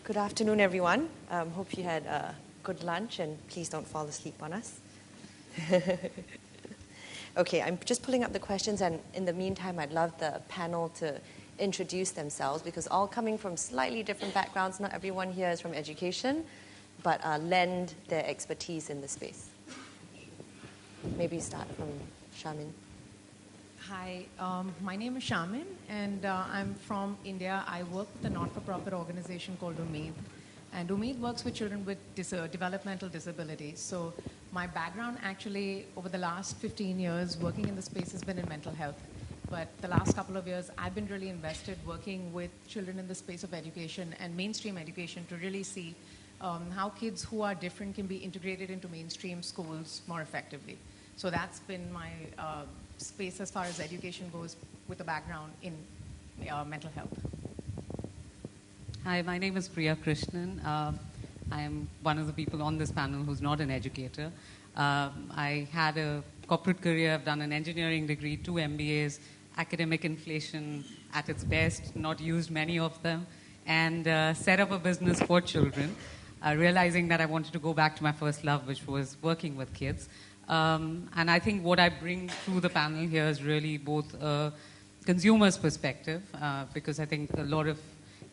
Good afternoon, everyone. Hope you had a good lunch, and please don't fall asleep on us. Okay, I'm just pulling up the questions, and in the meantime, I'd love the panel to introduce themselves, because all coming from slightly different backgrounds. Not everyone here is from education, but lend their expertise in the space. Maybe start from Shamin. Hi, my name is Shamin, and I'm from India. I work with a not-for-profit organization called Umeed. And Umeed works with children with developmental disabilities. So my background actually, over the last 15 years, working in the space has been in mental health. But the last couple of years, I've been really invested working with children in the space of education and mainstream education to really see how kids who are different can be integrated into mainstream schools more effectively. So that's been my space as far as education goes, with a background in mental health. Hi, my name is Priya Krishnan. I am one of the people on this panel who's not an educator. I had a corporate career. I've done an engineering degree, 2 MBAs, academic inflation at its best, not used many of them, and set up a business for children, realizing that I wanted to go back to my first love, which was working with kids. And I think what I bring to the panel here is really both a consumer's perspective, because I think a lot of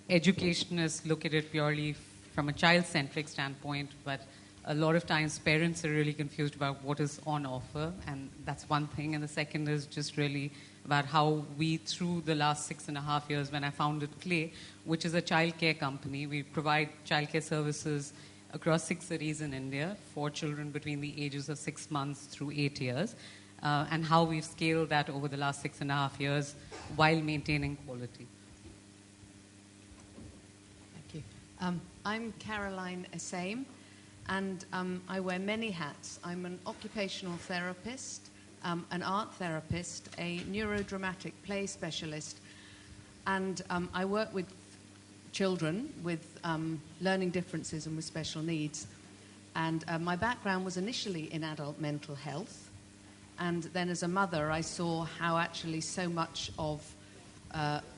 educationists look at it purely from a child-centric standpoint, but a lot of times parents are really confused about what is on offer, and that's one thing. And the second is just really about how we, through the last 6.5 years when I founded CLAY, which is a childcare company, we provide childcare services across 6 cities in India for children between the ages of 6 months through 8 years, and how we've scaled that over the last 6.5 years while maintaining quality. Thank you. I'm Caroline Essame, and I wear many hats. I'm an occupational therapist, an art therapist, a neurodramatic play specialist, and I work with children with learning differences and with special needs. And my background was initially in adult mental health. And then as a mother, I saw how actually so much of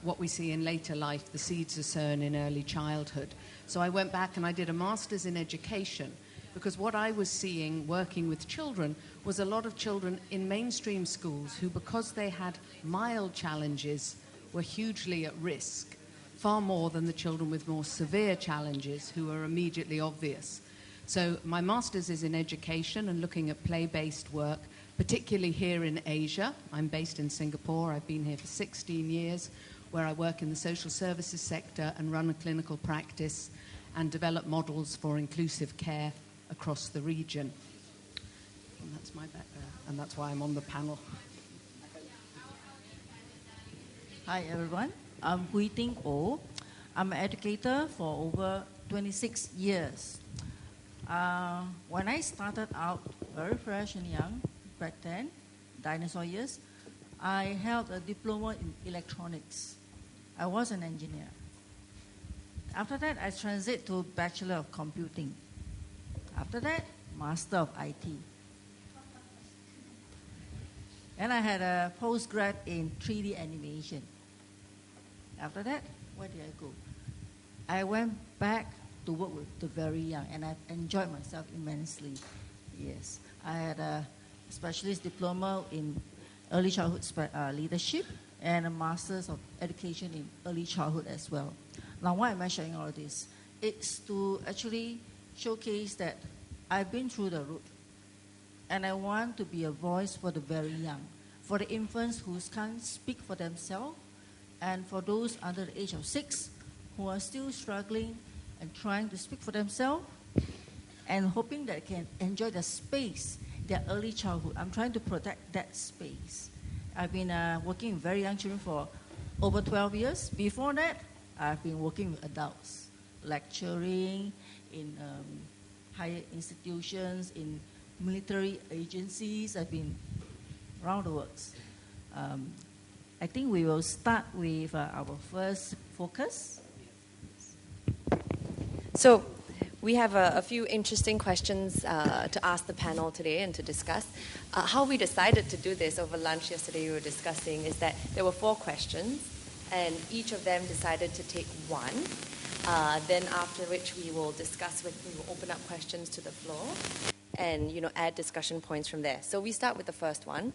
what we see in later life, the seeds are sown in early childhood. So I went back and I did a master's in education, because what I was seeing working with children was a lot of children in mainstream schools who, because they had mild challenges, were hugely at risk, far more than the children with more severe challenges who are immediately obvious. So my master's is in education and looking at play-based work, particularly here in Asia. I'm based in Singapore. I've been here for 16 years, where I work in the social services sector and run a clinical practice and develop models for inclusive care across the region. And that's my background, and that's why I'm on the panel. Hi, everyone. I'm Ting. I'm an educator for over 26 years. When I started out very fresh and young, back then, dinosaur years, I held a diploma in electronics. I was an engineer. After that, I transited to Bachelor of Computing. After that, Master of IT. And I had a postgrad in 3D animation. After that, where did I go? I went back to work with the very young, and I enjoyed myself immensely. Yes, I had a specialist diploma in early childhood leadership and a master's of education in early childhood as well. Now, why am I sharing all of this? It's to actually showcase that I've been through the route, and I want to be a voice for the very young, for the infants who can't speak for themselves, and for those under the age of 6 who are still struggling and trying to speak for themselves and hoping that they can enjoy the space, their early childhood. I'm trying to protect that space. I've been working with very young children for over 12 years. Before that, I've been working with adults, lecturing in higher institutions, in military agencies. I've been around the world. I think we will start with our first focus. So we have a few interesting questions to ask the panel today and to discuss. How we decided to do this over lunch yesterday, we were discussing, is that there were 4 questions, and each of them decided to take one. Then after which we will open up questions to the floor and, add discussion points from there. So we start with the first one,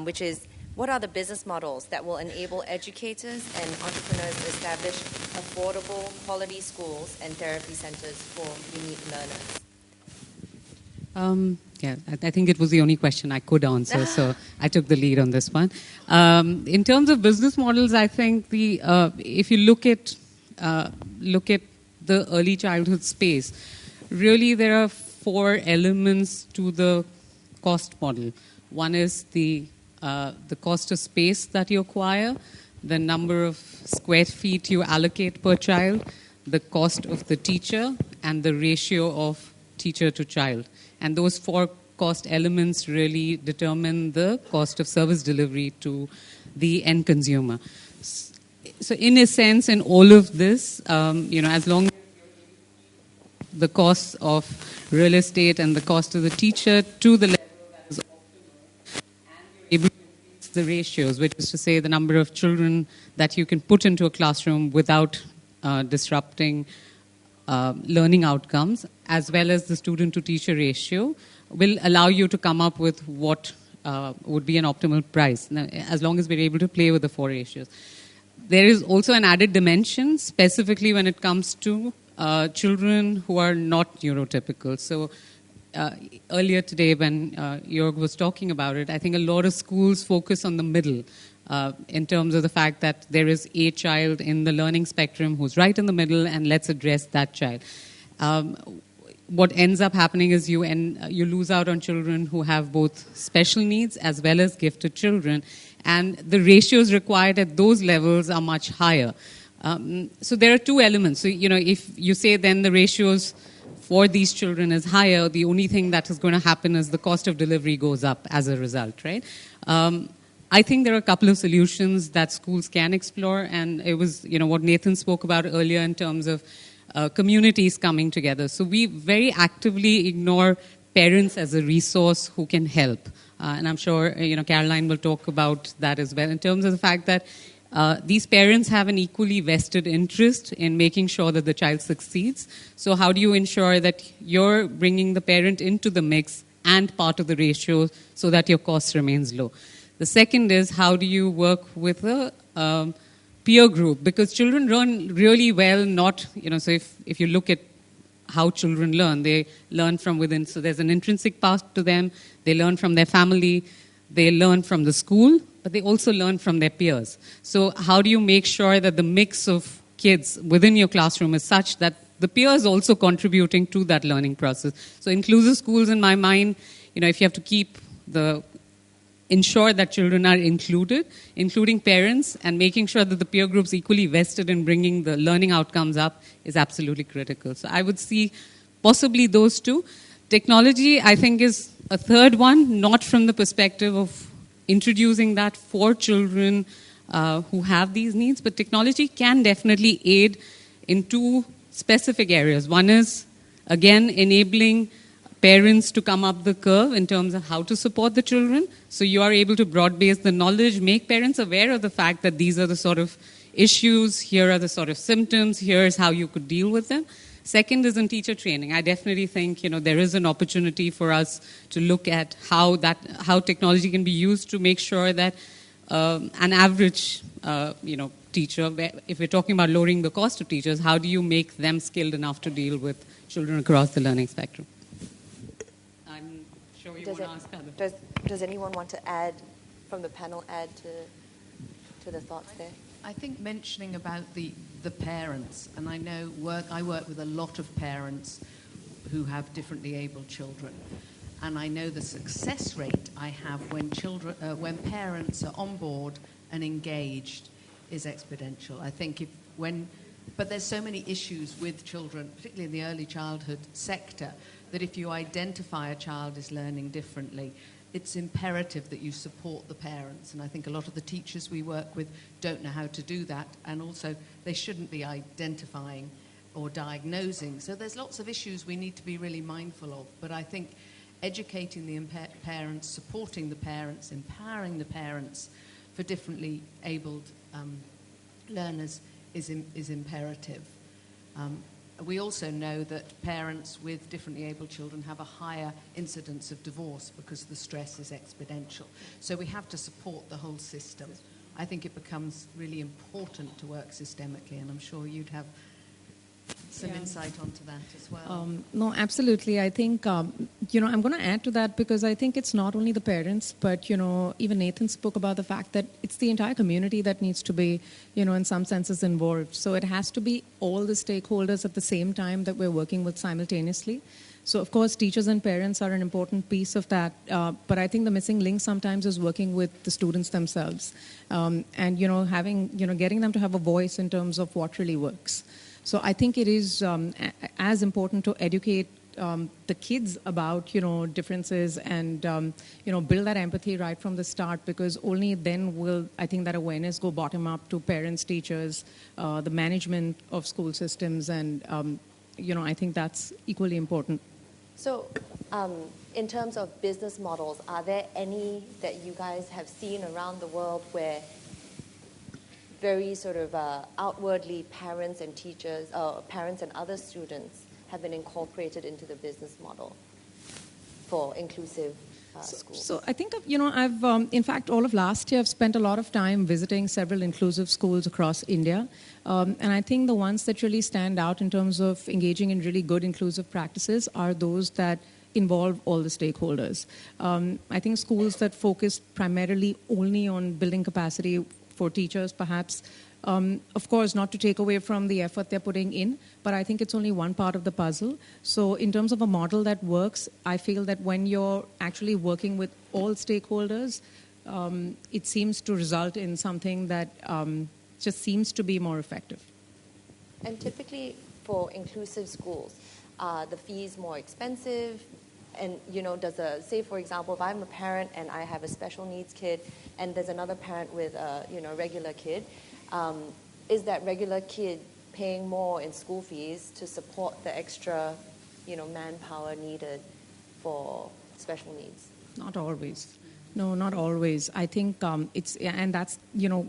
which is, what are the business models that will enable educators and entrepreneurs to establish affordable, quality schools and therapy centers for unique learners? I think it was the only question I could answer, so I took the lead on this one. In terms of business models, I think if you look at the early childhood space, really there are 4 elements to the cost model. One is the cost of space that you acquire, the number of square feet you allocate per child, the cost of the teacher, and the ratio of teacher to child. And those 4 cost elements really determine the cost of service delivery to the end consumer. So in a sense, in all of this, as long as the cost of real estate and the cost of the teacher to the level that is optimal, and you're able to increase the ratios, which is to say the number of children that you can put into a classroom without disrupting learning outcomes, as well as the student-to-teacher ratio, will allow you to come up with what would be an optimal price, now, as long as we're able to play with the 4 ratios. There is also an added dimension, specifically when it comes to children who are not neurotypical. So earlier today when Jörg was talking about it, I think a lot of schools focus on the middle in terms of the fact that there is a child in the learning spectrum who's right in the middle, and let's address that child. What ends up happening is you lose out on children who have both special needs as well as gifted children, and the ratios required at those levels are much higher. So there are 2 elements. So, if you say then the ratios for these children is higher, the only thing that is going to happen is the cost of delivery goes up as a result, right? I think there are a couple of solutions that schools can explore, and it was, what Nathan spoke about earlier in terms of communities coming together. So we very actively ignore parents as a resource who can help. And I'm sure, Caroline will talk about that as well, in terms of the fact that these parents have an equally vested interest in making sure that the child succeeds. So how do you ensure that you're bringing the parent into the mix and part of the ratio so that your cost remains low? The second is, how do you work with a peer group? Because children learn really well, so if you look at how children learn, they learn from within. So there's an intrinsic part to them. They learn from their family. They learn from the school, but they also learn from their peers. So how do you make sure that the mix of kids within your classroom is such that the peers also contributing to that learning process? So inclusive schools, in my mind, if you have to ensure that children are included, including parents, and making sure that the peer group's equally vested in bringing the learning outcomes up is absolutely critical. So I would see possibly those 2. Technology, I think, is a third one, not from the perspective of introducing that for children who have these needs, but technology can definitely aid in 2 specific areas. One is, again, enabling parents to come up the curve in terms of how to support the children. So you are able to broad-base the knowledge, make parents aware of the fact that these are the sort of issues, here are the sort of symptoms, here's how you could deal with them. Second is in teacher training. I definitely think there is an opportunity for us to look at how technology can be used to make sure that an average teacher, if we're talking about lowering the cost of teachers, how do you make them skilled enough to deal with children across the learning spectrum? I'm sure you want to ask others. Does anyone want to add, from the panel, to the thoughts there? I think mentioning about the parents, and I work with a lot of parents who have differently abled children, and I know the success rate I have when parents are on board and engaged is exponential. I think but there's so many issues with children, particularly in the early childhood sector, that if you identify a child is learning differently, it's imperative that you support the parents. And I think a lot of the teachers we work with don't know how to do that, and also they shouldn't be identifying or diagnosing. So there's lots of issues we need to be really mindful of. But I think educating the parents, supporting the parents, empowering the parents for differently abled learners is imperative. We also know that parents with differently abled children have a higher incidence of divorce because the stress is exponential. So we have to support the whole system. I think it becomes really important to work systemically, and I'm sure you'd have some insight onto that as well. No, absolutely. I think, I'm going to add to that because I think it's not only the parents, but, even Nathan spoke about the fact that it's the entire community that needs to be, in some senses involved. So it has to be all the stakeholders at the same time that we're working with simultaneously. So, of course, teachers and parents are an important piece of that. But I think the missing link sometimes is working with the students themselves and, getting them to have a voice in terms of what really works. So I think it is as important to educate the kids about, differences and, build that empathy right from the start, because only then will, I think, that awareness go bottom up to parents, teachers, the management of school systems. And, I think that's equally important. So in terms of business models, are there any that you guys have seen around the world where very sort of outwardly parents and teachers, parents and other students have been incorporated into the business model for inclusive schools? So I think, I've, in fact, all of last year, I've spent a lot of time visiting several inclusive schools across India. And I think the ones that really stand out in terms of engaging in really good inclusive practices are those that involve all the stakeholders. I think schools that focus primarily only on building capacity for teachers, perhaps, of course, not to take away from the effort they're putting in, but I think it's only one part of the puzzle. So in terms of a model that works, I feel that when you're actually working with all stakeholders, it seems to result in something that just seems to be more effective. And typically for inclusive schools, are the fees more expensive? And, say, for example, if I'm a parent and I have a special needs kid and there's another parent with a, regular kid, is that regular kid paying more in school fees to support the extra, manpower needed for special needs? Not always. No, not always. I think it's, and that's,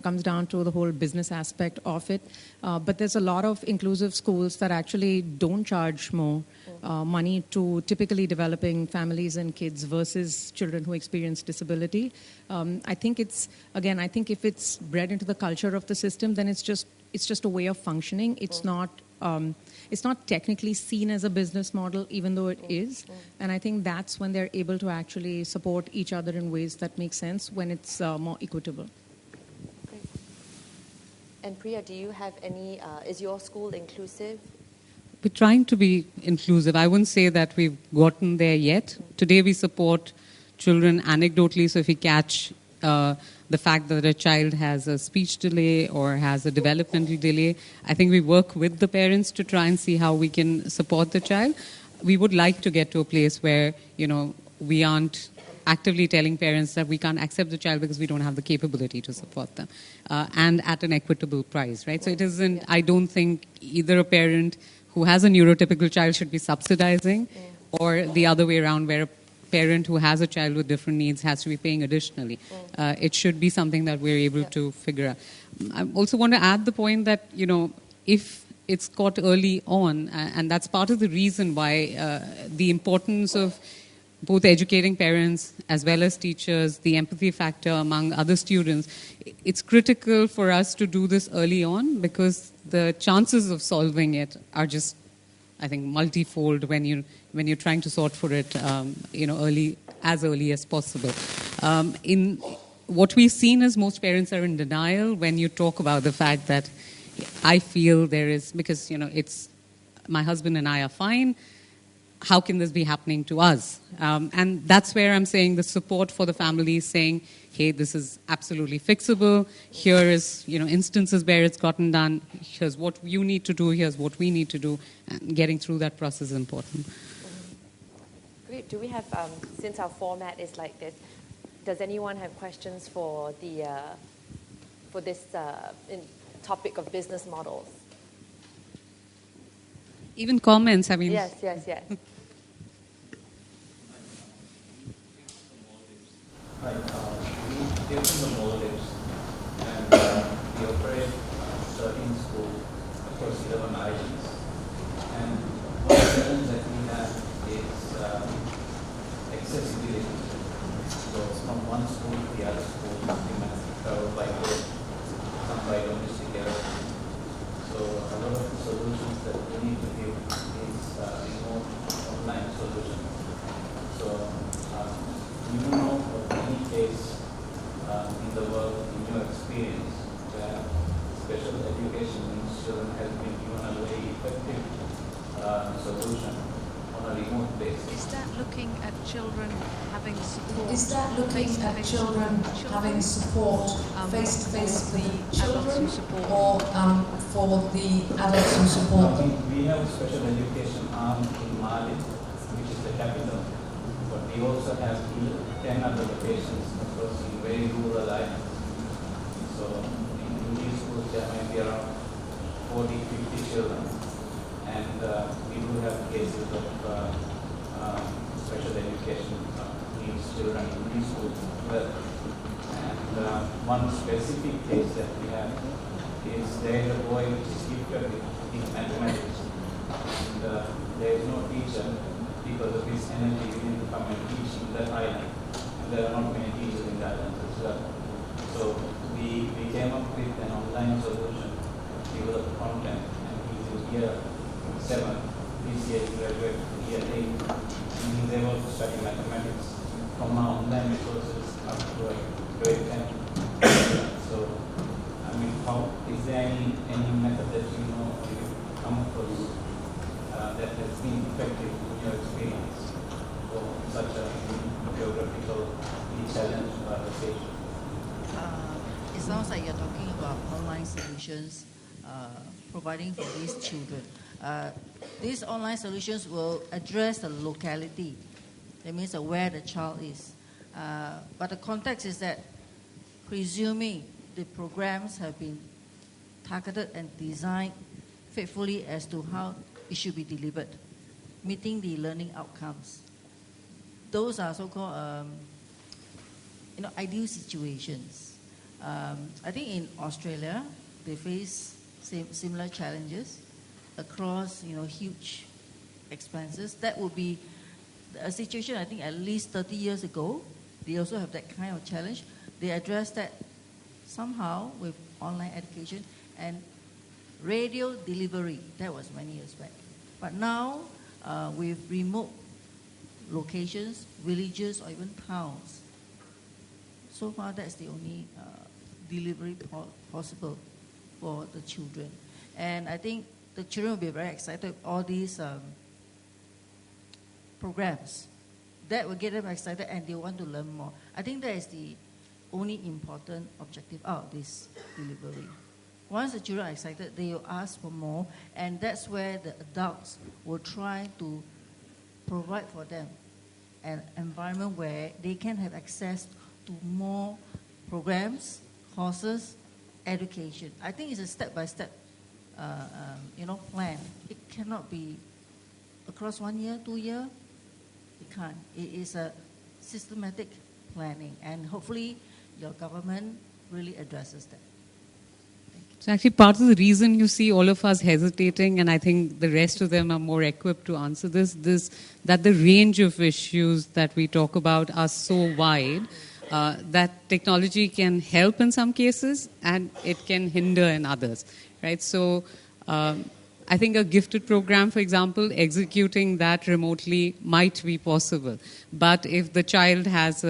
comes down to the whole business aspect of it. But there's a lot of inclusive schools that actually don't charge more money to typically developing families and kids versus children who experience disability. I think it's, again, I think if it's bred into the culture of the system, then it's just a way of functioning. It's not technically seen as a business model, even though it is. And I think that's when they're able to actually support each other in ways that make sense when it's more equitable. Great. And Priya, do you have any, is your school inclusive? We're trying to be inclusive. I wouldn't say that we've gotten there yet. Today we support children anecdotally, so if we catch the fact that a child has a speech delay or has a developmental delay, I think we work with the parents to try and see how we can support the child. We would like to get to a place where, we aren't actively telling parents that we can't accept the child because we don't have the capability to support them, and at an equitable price, right? So it isn't, I don't think either a parent who has a neurotypical child should be subsidizing or the other way around where a parent who has a child with different needs has to be paying additionally. It should be something that we're able to figure out. I also want to add the point that, if it's caught early on, and that's part of the reason why the importance of both educating parents as well as teachers, the empathy factor among other students, it's critical for us to do this early on because the chances of solving it are just, I think, multifold when you're trying to sort for it, early as possible. In what we've seen is most parents are in denial when you talk about the fact that I feel there is, because it's my husband and I are fine. How can this be happening to us? And that's where I'm saying the support for the family is saying, hey, this is absolutely fixable. Here is, instances where it's gotten done. Here's what you need to do. Here's what we need to do. And getting through that process is important. Great. Do we have, since our format is like this, does anyone have questions for the for this topic of business models? Even comments, I mean. Yes. Right, we give them the Maldives and we operate 13 schools across 11 islands. accessibility. So from one school to the other school, you must travel by road, some by domestic error. So a lot of the solutions that we need to give is remote online solutions. So you don't know of any case in the world, in your experience, where special education means children has been given a very effective solution on a remote basis. Is that looking at children having support? Is that looking at children having support face-to-face with children or for the adults who support them? We have a special education arm in Mali, which is the capital, but we also have 10 other locations across in very rural areas. So in these schools there might be around 40, 50 children, and we do have cases of special education needs children in these schools as well. And one specific case that we have is there is a boy which is gifted in mathematics, and there is no teacher because of his energy willing to come and teach in that island. And there are not many teachers in the island as well. So we came up with an online solution, developed content, and he's in year 7, this year he graduated year 8, and he's able to study mathematics from our online resources up to grade 10. So, I mean, is there any method that you know or you come across that has been effective in your experience for such a geographical challenge location? It sounds like you're talking about online solutions providing for these children. These online solutions will address the locality. That means where the child is. But the context is that presuming the programs have been targeted and designed faithfully as to how it should be delivered, meeting the learning outcomes. Those are so-called ideal situations. I think in Australia, they face similar challenges across huge expenses. That would be a situation, I think, at least 30 years ago. They also have that kind of challenge. They addressed that somehow with online education and radio delivery. That was many years back. But now, with remote locations, villages, or even towns, so far that's the only delivery possible for the children. And I think the children will be very excited with all these programs. That will get them excited and they want to learn more. I think that is the only important objective out of this delivery. Once the children are excited, they will ask for more, and that's where the adults will try to provide for them an environment where they can have access to more programs, courses, education. I think it's a step-by-step plan. It cannot be across 1 year, 2 years. It can't. It is a systematic planning, and hopefully your government really addresses that. So actually part of the reason you see all of us hesitating, and I think the rest of them are more equipped to answer this, that the range of issues that we talk about are so wide that technology can help in some cases and it can hinder in others, right? So I think a gifted program, for example, executing that remotely might be possible. But if the child has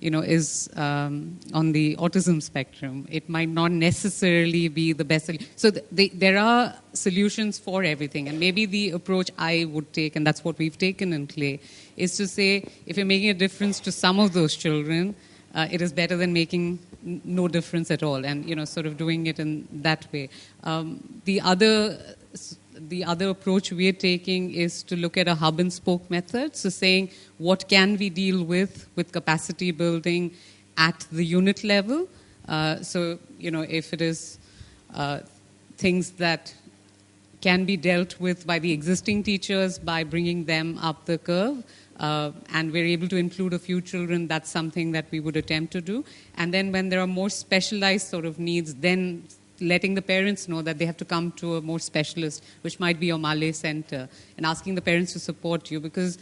is on the autism spectrum, it might not necessarily be the best. So there are solutions for everything. And maybe the approach I would take, and that's what we've taken in CLAY, is to say, if you're making a difference to some of those children, it is better than making no difference at all, and sort of doing it in that way. The other approach we're taking is to look at a hub and spoke method. So saying, what can we deal with capacity building at the unit level? If it is things that can be dealt with by the existing teachers by bringing them up the curve, and we're able to include a few children, that's something that we would attempt to do. And then when there are more specialized sort of needs, then letting the parents know that they have to come to a more specialist, which might be your Malay center, and asking the parents to support you, because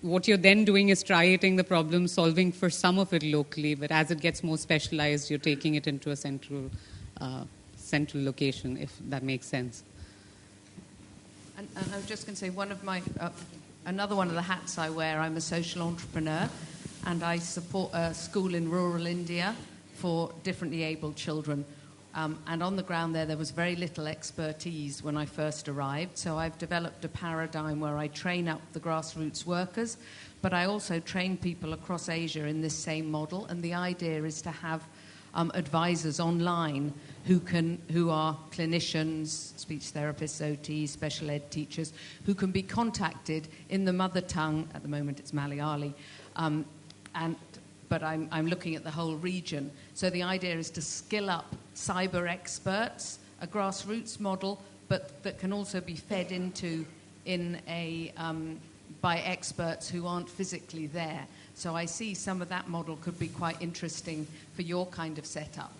what you're then doing is triating the problem, solving for some of it locally, but as it gets more specialized, you're taking it into a central location, if that makes sense. And I was just going to say, another one of the hats I wear, I'm a social entrepreneur, and I support a school in rural India for differently abled children. And on the ground there was very little expertise when I first arrived, so I've developed a paradigm where I train up the grassroots workers, but I also train people across Asia in this same model, and the idea is to have advisors online who are clinicians, speech therapists, OTs, special ed teachers, who can be contacted in the mother tongue. At the moment it's Malayali, but I'm looking at the whole region. So the idea is to skill up cyber experts, a grassroots model, but that can also be fed into by experts who aren't physically there. So I see some of that model could be quite interesting for your kind of setup,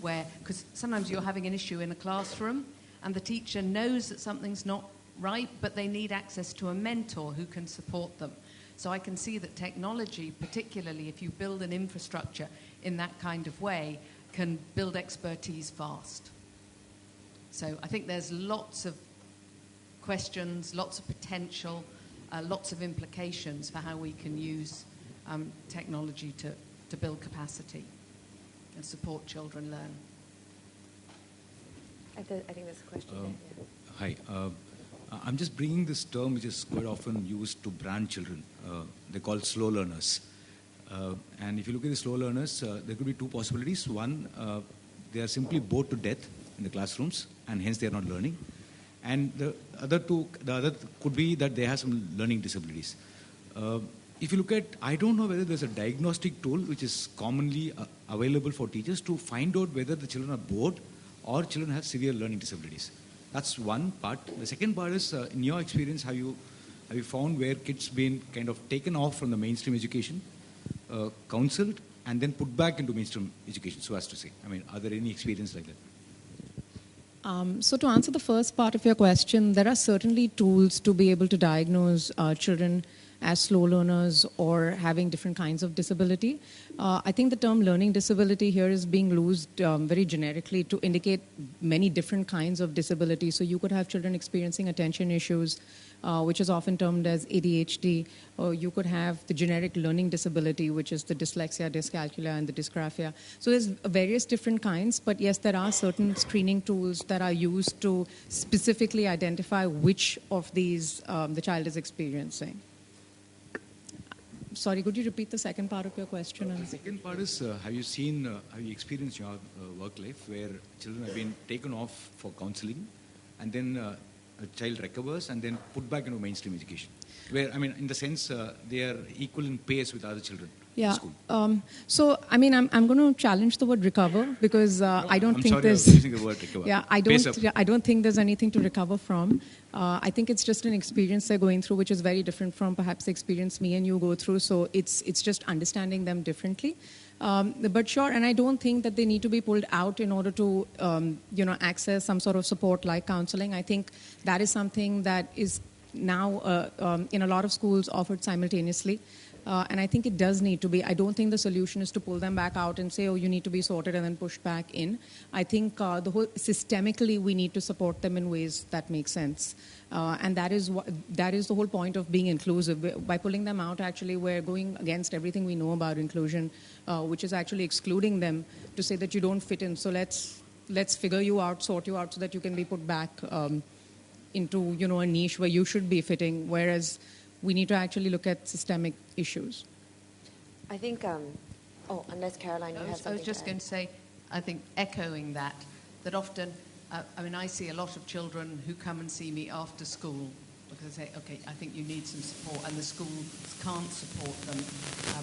because sometimes you're having an issue in a classroom and the teacher knows that something's not right, but they need access to a mentor who can support them. So I can see that technology, particularly if you build an infrastructure in that kind of way, can build expertise fast. So I think there's lots of questions, lots of potential, lots of implications for how we can use technology to build capacity and support children learn. I think there's a question there. Hi. I'm just bringing this term which is quite often used to brand children. They're called slow learners. And if you look at the slow learners, there could be two possibilities. One, they are simply bored to death in the classrooms, and hence they are not learning. And the other could be that they have some learning disabilities. If you look at, I don't know whether there's a diagnostic tool which is commonly available for teachers to find out whether the children are bored or children have severe learning disabilities. That's one part. The second part is, in your experience, have you found where kids been kind of taken off from the mainstream education, counseled, and then put back into mainstream education, so as to say? I mean, are there any experience like that? So to answer the first part of your question, there are certainly tools to be able to diagnose children as slow learners or having different kinds of disability. I think the term learning disability here is being used very generically to indicate many different kinds of disability. So you could have children experiencing attention issues, which is often termed as ADHD, or you could have the generic learning disability, which is the dyslexia, dyscalculia, and the dysgraphia. So there's various different kinds, but yes, there are certain screening tools that are used to specifically identify which of these the child is experiencing. Sorry, could you repeat the second part of your question? The second part is, have you experienced your work life where children have been taken off for counseling and then a child recovers and then put back into mainstream education? Where, I mean, in the sense, they are equal in pace with other children in school. So, I mean, I'm going to challenge the word recover because I don't think there's... I'm using the word recover. Yeah, I don't think there's anything to recover from. I think it's just an experience they're going through, which is very different from perhaps the experience me and you go through. So it's just understanding them differently. But sure, and I don't think that they need to be pulled out in order to, access some sort of support like counseling. I think that is something that is now in a lot of schools offered simultaneously. And I think it does need to be. I don't think the solution is to pull them back out and say, oh, you need to be sorted and then pushed back in. I think systemically we need to support them in ways that make sense. And that is the whole point of being inclusive. By pulling them out, actually, we're going against everything we know about inclusion, which is actually excluding them to say that you don't fit in. So let's figure you out, sort you out so that you can be put back into, a niche where you should be fitting, whereas we need to actually look at systemic issues. I think, unless Caroline, you have something I was just going to say, I think echoing that often, I see a lot of children who come and see me after school because they say, okay, I think you need some support, and the schools can't support them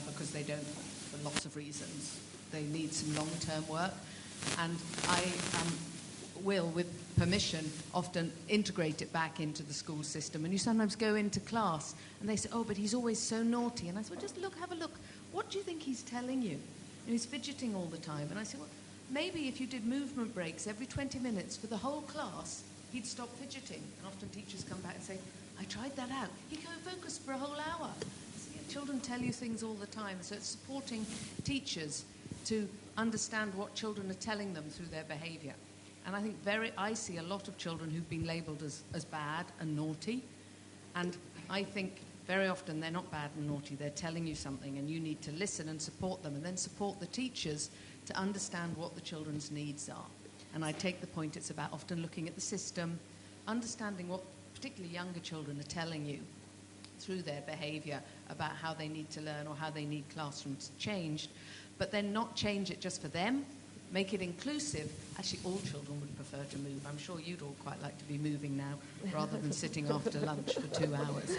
because they don't, for lots of reasons. They need some long-term work. And I will, with permission, often integrate it back into the school system. And you sometimes go into class and they say, oh, but he's always so naughty. And I said, well, just have a look. What do you think he's telling you? And he's fidgeting all the time. And I said, well, maybe if you did movement breaks every 20 minutes for the whole class, he'd stop fidgeting. And often teachers come back and say, I tried that out. He can't focus for a whole hour. children tell you things all the time. So it's supporting teachers to understand what children are telling them through their behavior. And I think I see a lot of children who've been labelled as bad and naughty. And I think very often they're not bad and naughty. They're telling you something, and you need to listen and support them, and then support the teachers to understand what the children's needs are. And I take the point, it's about often looking at the system, understanding what particularly younger children are telling you through their behaviour about how they need to learn or how they need classrooms changed, but then not change it just for them, make it inclusive. Actually, all children would prefer to move. I'm sure you'd all quite like to be moving now rather than sitting after lunch for 2 hours.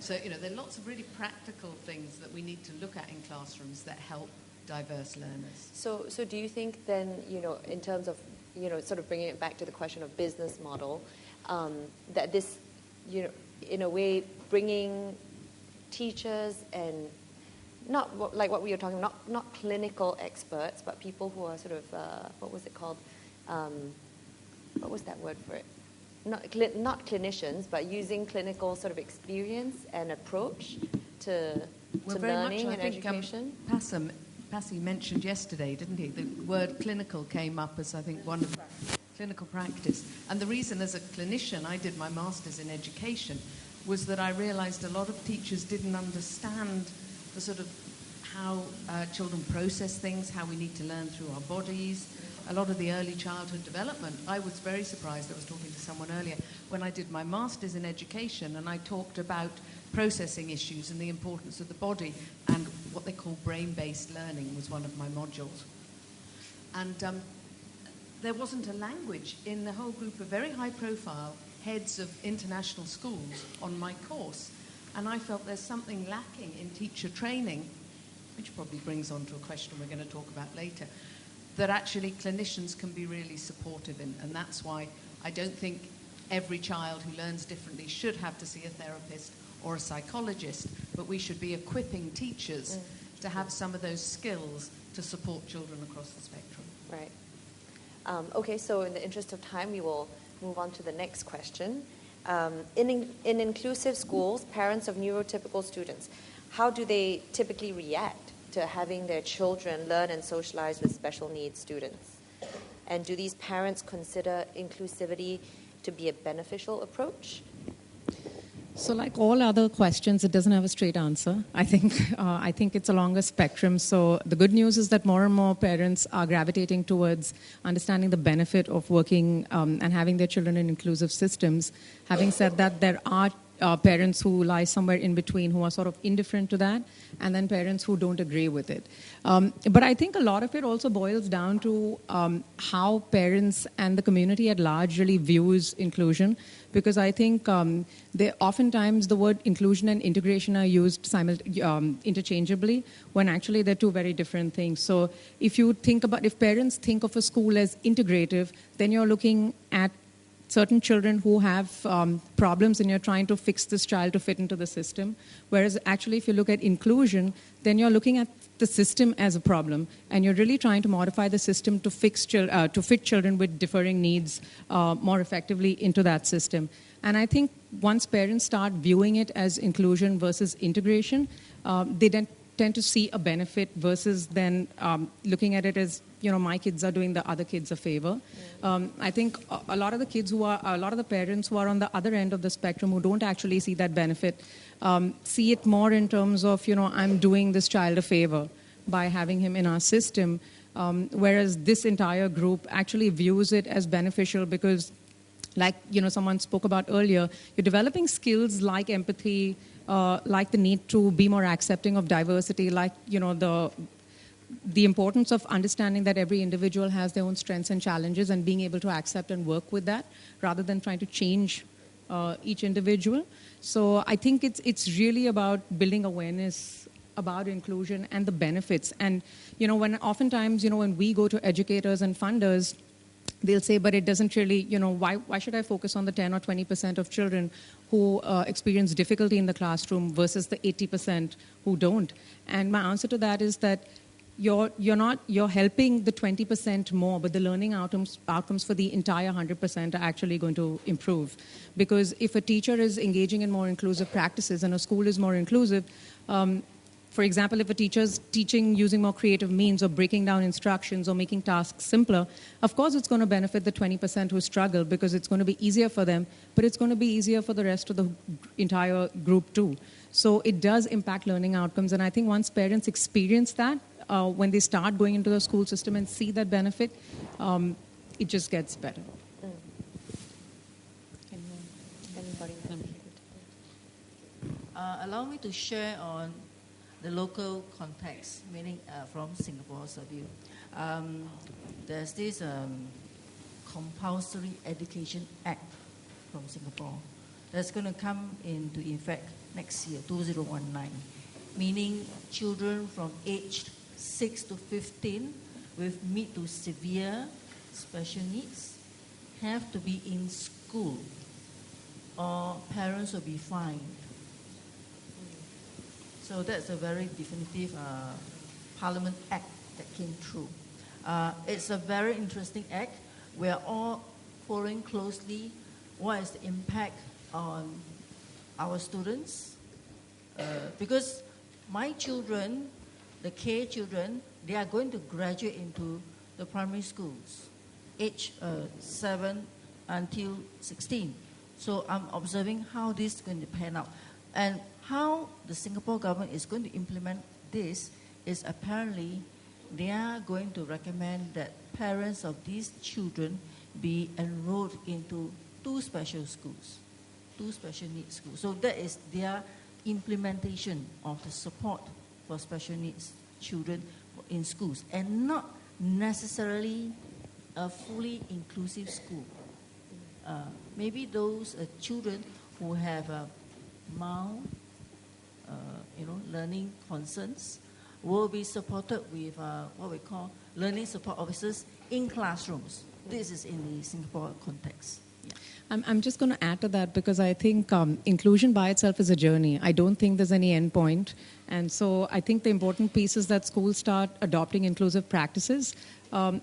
So, there are lots of really practical things that we need to look at in classrooms that help diverse learners. So do you think then, in terms of, sort of bringing it back to the question of business model, that this, in a way, bringing teachers and not like what we were talking about, not clinical experts, but people who are sort of, what was it called? What was that word for it? Not clinicians, but using clinical sort of experience and approach to learning and education? Passy mentioned yesterday, didn't he? The word clinical came up as, I think, one of clinical practice. And the reason, as a clinician, I did my master's in education, was that I realised a lot of teachers didn't understand the sort of how children process things, how we need to learn through our bodies, a lot of the early childhood development. I was very surprised, I was talking to someone earlier, when I did my master's in education and I talked about processing issues and the importance of the body, and what they call brain-based learning was one of my modules. And there wasn't a language in the whole group of very high-profile heads of international schools on my course. And I felt there's something lacking in teacher training, which probably brings on to a question we're going to talk about later, that actually clinicians can be really supportive in. And that's why I don't think every child who learns differently should have to see a therapist or a psychologist, but we should be equipping teachers to have some of those skills to support children across the spectrum. Right. Okay, so in the interest of time, we will move on to the next question. In inclusive schools, parents of neurotypical students, how do they typically react to having their children learn and socialize with special needs students? And do these parents consider inclusivity to be a beneficial approach? So like all other questions, it doesn't have a straight answer. I think it's along a spectrum. So the good news is that more and more parents are gravitating towards understanding the benefit of working and having their children in inclusive systems. Having said that, there are parents who lie somewhere in between, who are sort of indifferent to that, and then parents who don't agree with it. But I think a lot of it also boils down to how parents and the community at large really views inclusion, because I think oftentimes the word inclusion and integration are used interchangeably, when actually they're two very different things. So if parents think of a school as integrative, then you're looking at certain children who have problems and you're trying to fix this child to fit into the system. Whereas actually if you look at inclusion, then you're looking at the system as a problem and you're really trying to modify the system to fit children with differing needs more effectively into that system. And I think once parents start viewing it as inclusion versus integration, they then tend to see a benefit versus then looking at it as, my kids are doing the other kids a favor. I think a lot of the parents who are on the other end of the spectrum who don't actually see that benefit, see it more in terms of, I'm doing this child a favor by having him in our system, whereas this entire group actually views it as beneficial because, like, someone spoke about earlier, you're developing skills like empathy, like the need to be more accepting of diversity, like, the importance of understanding that every individual has their own strengths and challenges and being able to accept and work with that rather than trying to change each individual. So I think it's really about building awareness about inclusion and the benefits. And, when we go to educators and funders, they'll say, but it doesn't really, why should I focus on the 10 or 20% of children who experience difficulty in the classroom versus the 80% who don't? And my answer to that is that you're helping the 20% more, but the learning outcomes for the entire 100% are actually going to improve. Because if a teacher is engaging in more inclusive practices and a school is more inclusive, for example, if a teacher's teaching using more creative means or breaking down instructions or making tasks simpler, of course it's going to benefit the 20% who struggle because it's going to be easier for them, but it's going to be easier for the rest of the entire group too. So it does impact learning outcomes, and I think once parents experience that, when they start going into the school system and see that benefit, it just gets better. Allow me to share on the local context, meaning from Singapore's view. There's this Compulsory Education Act from Singapore that's going to come into effect next year, 2019, meaning children from age 6 to 15 with mid to severe special needs have to be in school or parents will be fined. So that's a very definitive Parliament Act that came through. It's a very interesting act. We're all following closely what is the impact on our students. Because my children, the K children, they are going to graduate into the primary schools, age 7 until 16. So I'm observing how this is going to pan out. And how the Singapore government is going to implement this is apparently they are going to recommend that parents of these children be enrolled into 2 special schools, 2 special needs schools. So that is their implementation of the support for special needs children in schools, and not necessarily a fully inclusive school. Maybe those children who have mild learning concerns will be supported with what we call learning support officers in classrooms. This is in the Singapore context. Yeah. I'm just going to add to that because I think inclusion by itself is a journey. I don't think there's any end point. And so I think the important piece is that schools start adopting inclusive practices.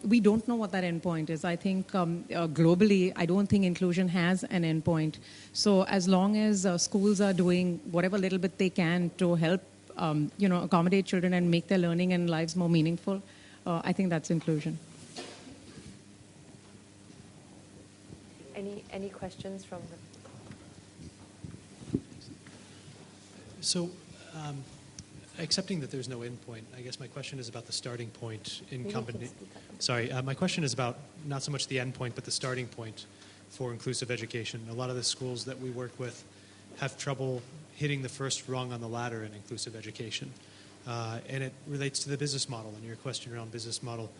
We don't know what that end point is. I think globally, I don't think inclusion has an end point. So as long as schools are doing whatever little bit they can to help accommodate children and make their learning and lives more meaningful, I think that's inclusion. Any questions from the... So, accepting that there's no end point, I guess my question is about the starting point in combination. Sorry, my question is about not so much the end point, but the starting point for inclusive education. A lot of the schools that we work with have trouble hitting the first rung on the ladder in inclusive education. And it relates to the business model and your question around business model.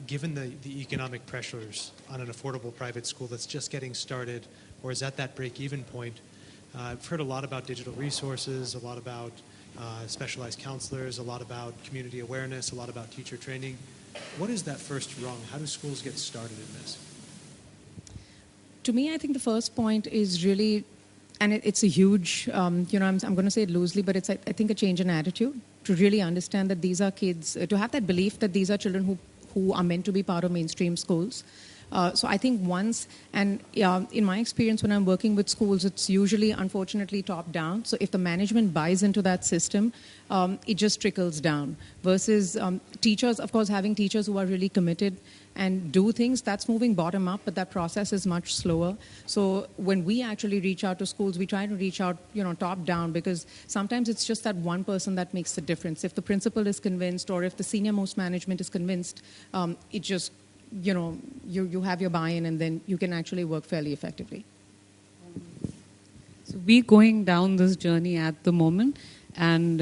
Given the economic pressures on an affordable private school that's just getting started or is at that break-even point, I've heard a lot about digital resources, a lot about specialized counselors, a lot about community awareness, a lot about teacher training. What is that first rung? How do schools get started in this? To me, I think the first point is really, and it's a huge, I'm going to say it loosely, but it's, I think, a change in attitude to really understand that these are kids, to have that belief that these are children who are meant to be part of mainstream schools. So I think once, and in my experience when I'm working with schools, it's usually, unfortunately, top-down. So if the management buys into that system, it just trickles down. Versus teachers, of course, having teachers who are really committed and do things, that's moving bottom-up, but that process is much slower. So when we actually reach out to schools, we try to reach out, top-down, because sometimes it's just that one person that makes the difference. If the principal is convinced or if the senior-most management is convinced, it just you have your buy-in and then you can actually work fairly effectively. So we're going down this journey at the moment, and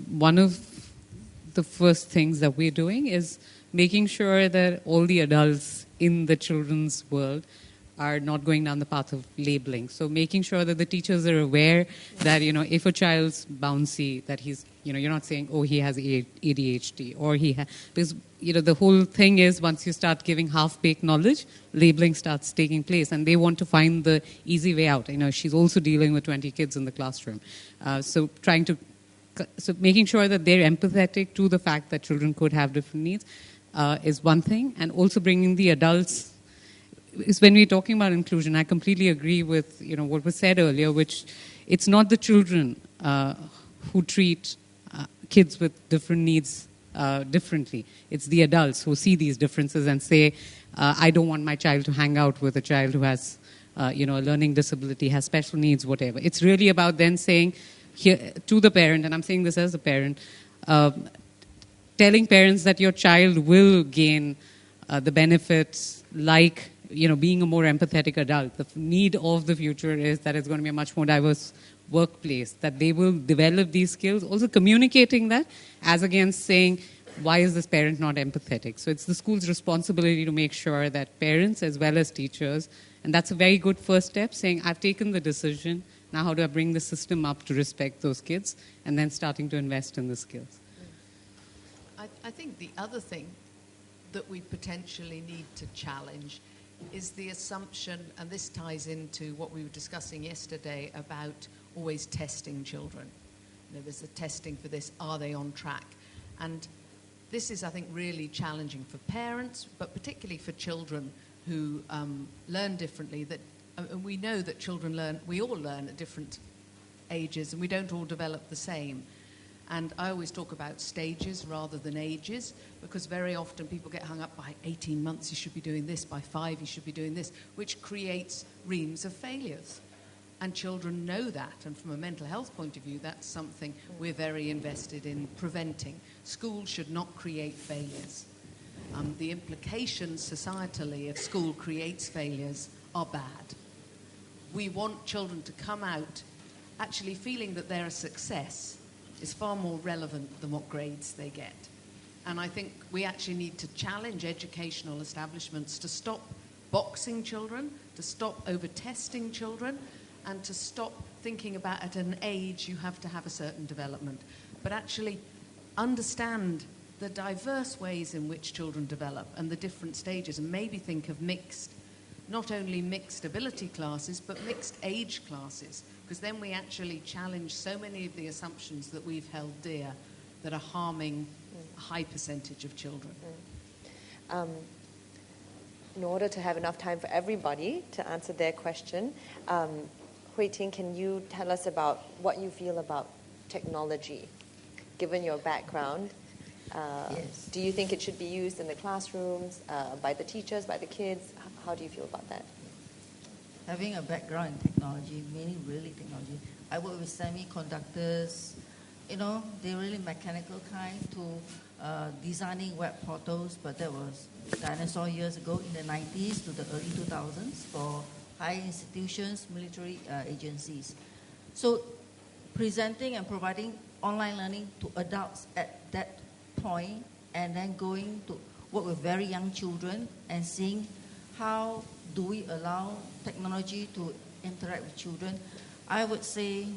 one of the first things that we're doing is making sure that all the adults in the children's world are not going down the path of labeling. So making sure that the teachers are aware that, if a child's bouncy, that he's, you're not saying, oh, he has ADHD, or because, the whole thing is once you start giving half-baked knowledge, labeling starts taking place, and they want to find the easy way out. She's also dealing with 20 kids in the classroom. So trying to so making sure that they're empathetic to the fact that children could have different needs is one thing, and also bringing the adults. Is when we're talking about inclusion, I completely agree with what was said earlier, which it's not the children who treat kids with different needs differently. It's the adults who see these differences and say, I don't want my child to hang out with a child who has a learning disability, has special needs, whatever. It's really about then saying here to the parent, and I'm saying this as a parent, telling parents that your child will gain the benefits like being a more empathetic adult. The need of the future is that it's going to be a much more diverse workplace, that they will develop these skills. Also communicating that as against saying, why is this parent not empathetic? So it's the school's responsibility to make sure that parents as well as teachers, and that's a very good first step, saying, I've taken the decision, now how do I bring the system up to respect those kids, and then starting to invest in the skills. I think the other thing that we potentially need to challenge is the assumption, and this ties into what we were discussing yesterday about always testing children. There's a testing for this, are they on track? And this is, I think, really challenging for parents, but particularly for children who learn differently. That we know that children learn, we all learn at different ages, and we don't all develop the same. And I always talk about stages rather than ages, because very often people get hung up by 18 months, you should be doing this, by 5 you should be doing this, which creates reams of failures. And children know that, and from a mental health point of view, that's something we're very invested in preventing. Schools should not create failures. The implications societally if school creates failures are bad. We want children to come out actually feeling that they're a success is far more relevant than what grades they get. And I think we actually need to challenge educational establishments to stop boxing children, to stop over-testing children, and to stop thinking about at an age you have to have a certain development, but actually understand the diverse ways in which children develop and the different stages, and maybe think of mixed, not only mixed ability classes, but mixed age classes, because then we actually challenge so many of the assumptions that we've held dear that are harming a high percentage of children. In order to have enough time for everybody to answer their question, Hwei Ting, can you tell us about what you feel about technology, given your background? Yes. Do you think it should be used in the classrooms, by the teachers, by the kids? How do you feel about that? Having a background in technology, mainly really technology, I work with semiconductors, they're really mechanical kind, to designing web portals, but that was dinosaur years ago in the 90s to the early 2000s for high institutions, military agencies. So presenting and providing online learning to adults at that point, and then going to work with very young children and seeing how do we allow technology to interact with children, I would say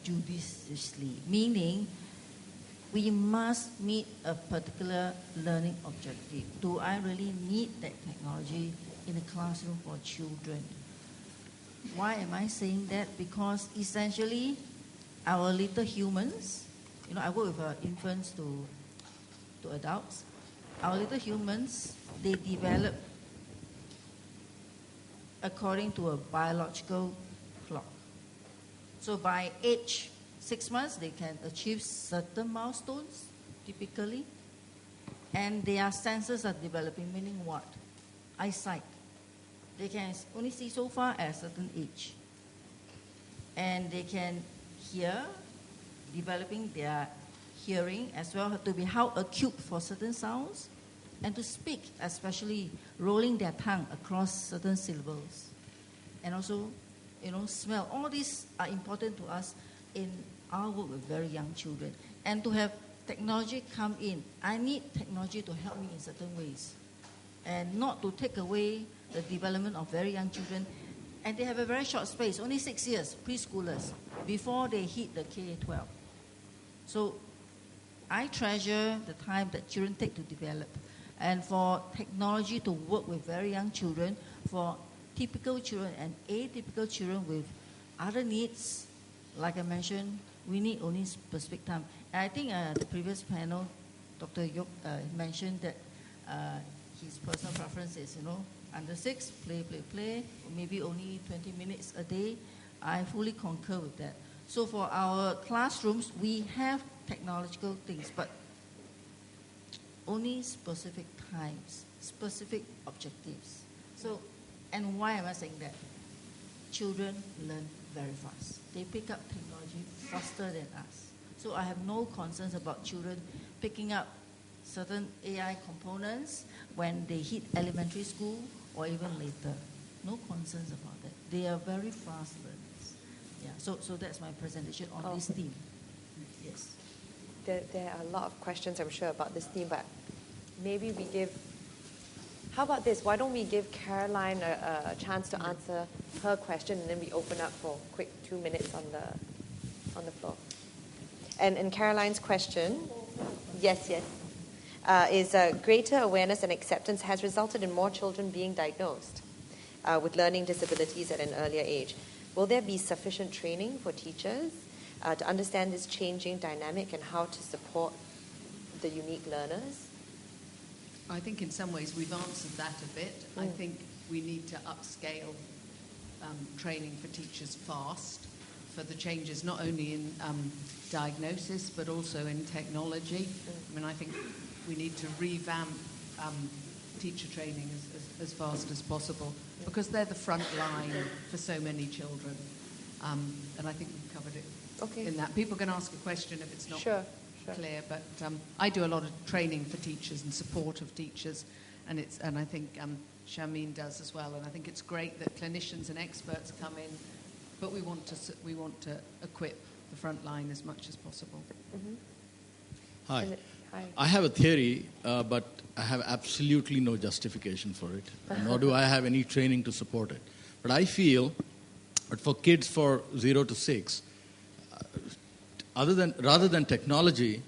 judiciously, meaning we must meet a particular learning objective. Do I really need that technology in the classroom for children? Why am I saying that? Because essentially, our little humans, I work with infants to adults. Our little humans, they develop according to a biological clock. So by age 6 months, they can achieve certain milestones, typically. And their senses are developing, meaning what? Eyesight. They can only see so far at a certain age. And they can hear, developing their hearing as well, to be how acute for certain sounds, and to speak, especially rolling their tongue across certain syllables. And also, smell. All these are important to us in our work with very young children. And to have technology come in, I need technology to help me in certain ways, and not to take away the development of very young children. And they have a very short space, only 6 years, preschoolers, before they hit the K-12. So I treasure the time that children take to develop. And for technology to work with very young children, for typical children and atypical children with other needs, like I mentioned, We need only specific time. And I think the previous panel, Dr. Yok mentioned that his personal preference is, under 6, play, or maybe only 20 minutes a day. I fully concur with that. So for our classrooms, we have technological things, but only specific times, specific objectives. So, and why am I saying that? Children learn very fast. They pick up technology faster than us. So I have no concerns about children picking up certain AI components when they hit elementary school or even later. No concerns about that. They are very fast learners. Yeah. So that's my presentation on this theme. Yes. There are a lot of questions, I'm sure, about this theme, but maybe we give... How about this? Why don't we give Caroline a chance to answer her question, and then we open up for a quick 2 minutes on the floor. And Caroline's question, yes, is greater awareness and acceptance has resulted in more children being diagnosed with learning disabilities at an earlier age. Will there be sufficient training for teachers to understand this changing dynamic and how to support the unique learners? I think in some ways we've answered that a bit. I think we need to upscale training for teachers fast for the changes not only in diagnosis but also in technology. I mean, I think we need to revamp teacher training as fast as possible because they're the front line for so many children. And I think we've covered it in that. People can ask a question if it's not clear, but I do a lot of training for teachers and support of teachers, and I think Shamin does as well. And I think it's great that clinicians and experts come in, but we want to equip the front line as much as possible. Mm-hmm. Hi. I have a theory, but I have absolutely no justification for it, nor do I have any training to support it. But I feel that for kids for 0 to 6, rather than technology,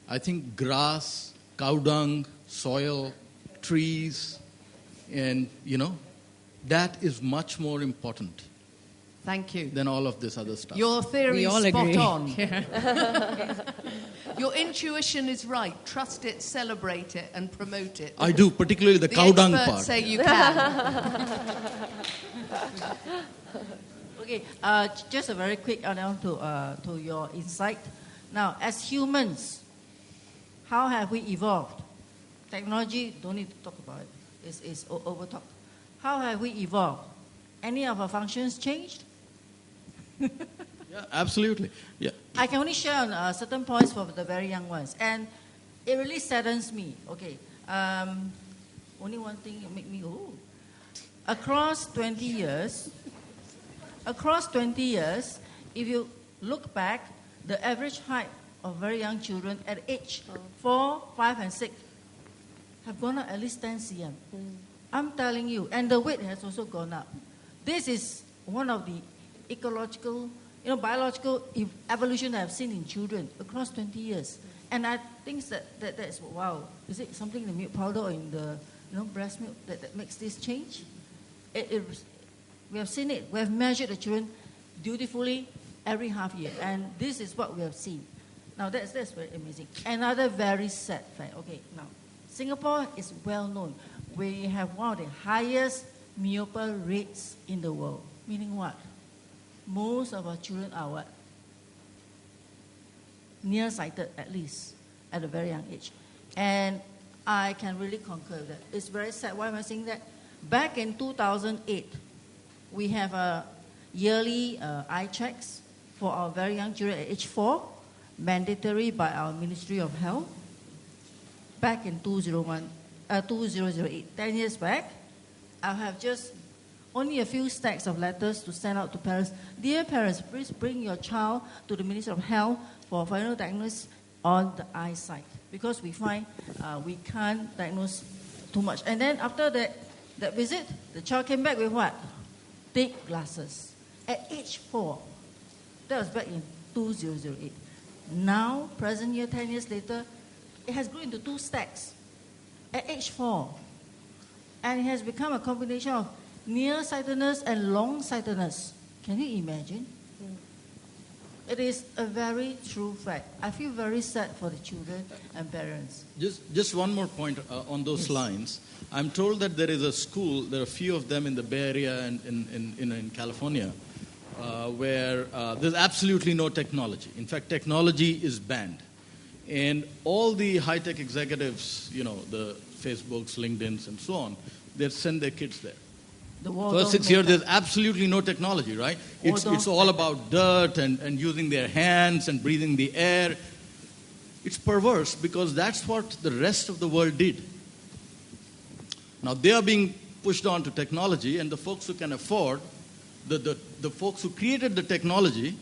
I think grass, cow dung, soil, trees, and, that is much more important. Thank you. Than all of this other stuff. Your theory is spot on. Yeah. Your intuition is right. Trust it, celebrate it, and promote it. I do, particularly the cow dung part. The experts say you can. Okay, just a very quick add-on to your insight. Now, as humans, how have we evolved? Technology, don't need to talk about it. It's over-talked. How have we evolved? Any of our functions changed? Yeah, absolutely. Yeah. I can only share on certain points for the very young ones. And it really saddens me. Okay, only one thing make me, Across 20 years, if you look back, the average height of very young children at age 4, 5, and 6 have gone up at least 10 cm. I'm telling you. And the weight has also gone up. This is one of the ecological, biological evolution I've seen in children across 20 years. And I think that's, wow, is it something in the milk powder or in the breast milk that makes this change? We have seen it. We have measured the children dutifully every half year. And this is what we have seen. Now, that's very amazing. Another very sad fact. Okay, now, Singapore is well known. We have one of the highest myopia rates in the world. Meaning what? Most of our children are what? Nearsighted, at least, at a very young age. And I can really concur with that. It's very sad. Why am I saying that? Back in 2008, we have a yearly eye checks for our very young children at age 4, mandatory by our Ministry of Health. Back in 2008, 10 years back, I have just only a few stacks of letters to send out to parents. Dear parents, please bring your child to the Ministry of Health for final diagnosis on the eyesight, because we find we can't diagnose too much. And then after that visit, the child came back with what? Thick glasses at age 4. That was back in 2008. Now, present year, 10 years later, it has grown into 2 stacks at age 4. And it has become a combination of nearsightedness and long-sightedness. Can you imagine? It is a very true fact. I feel very sad for the children and parents. Just one more point on those lines. I'm told that there is a school, there are a few of them in the Bay Area and in California, where there's absolutely no technology. In fact, technology is banned. And all the high-tech executives, the Facebooks, LinkedIns, and so on, they've sent their kids there. First 6 years, there's absolutely no technology, right? It's all about dirt and using their hands and breathing the air. It's perverse because that's what the rest of the world did. Now, they are being pushed on to technology, and the folks who can afford, the folks who created the technology,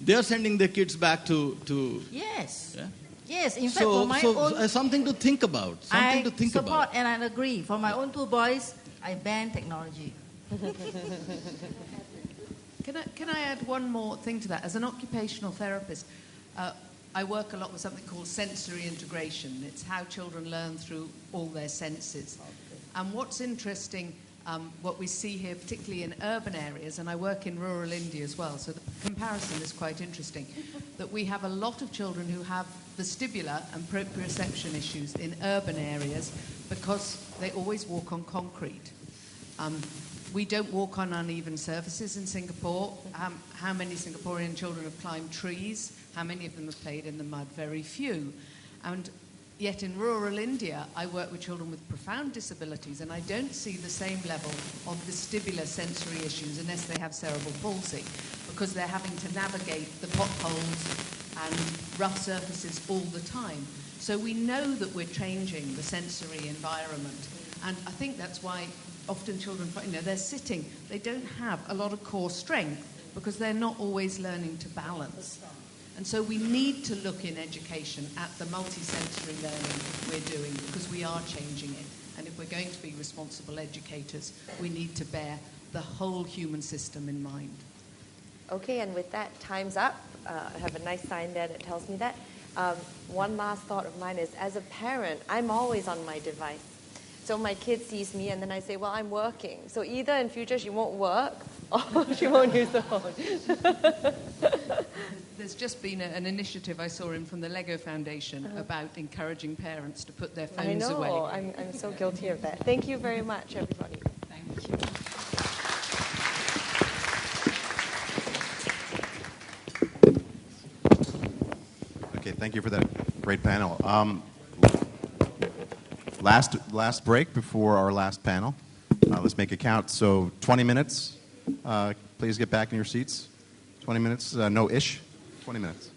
they are sending their kids back to Yes. Yeah? Yes, in fact, for my own... something to think about. I support and I agree. For my own two boys, I ban technology. Can I add one more thing to that? As an occupational therapist, I work a lot with something called sensory integration. It's how children learn through all their senses. And what's interesting, what we see here, particularly in urban areas, and I work in rural India as well, so the comparison is quite interesting, that we have a lot of children who have vestibular and proprioception issues in urban areas because they always walk on concrete. We don't walk on uneven surfaces in Singapore. How many Singaporean children have climbed trees? How many of them have played in the mud? Very few. And yet in rural India, I work with children with profound disabilities, and I don't see the same level of vestibular sensory issues unless they have cerebral palsy, because they're having to navigate the potholes and rough surfaces all the time. So we know that we're changing the sensory environment. And I think that's why often children, they're sitting, they don't have a lot of core strength because they're not always learning to balance. And so we need to look in education at the multisensory learning we're doing because we are changing it. And if we're going to be responsible educators, we need to bear the whole human system in mind. Okay, and with that, time's up. I have a nice sign there that tells me that. One last thought of mine is, as a parent, I'm always on my device. So my kid sees me and then I say, well, I'm working. So either in future she won't work or she won't use the phone. There's just been an initiative I saw from the Lego Foundation about encouraging parents to put their phones away. I know, I'm so guilty of that. Thank you very much, everybody. Thank you. Okay, thank you for that great panel. Last break before our last panel. Let's make it count. So 20 minutes. Please get back in your seats. 20 minutes. No ish. 20 minutes.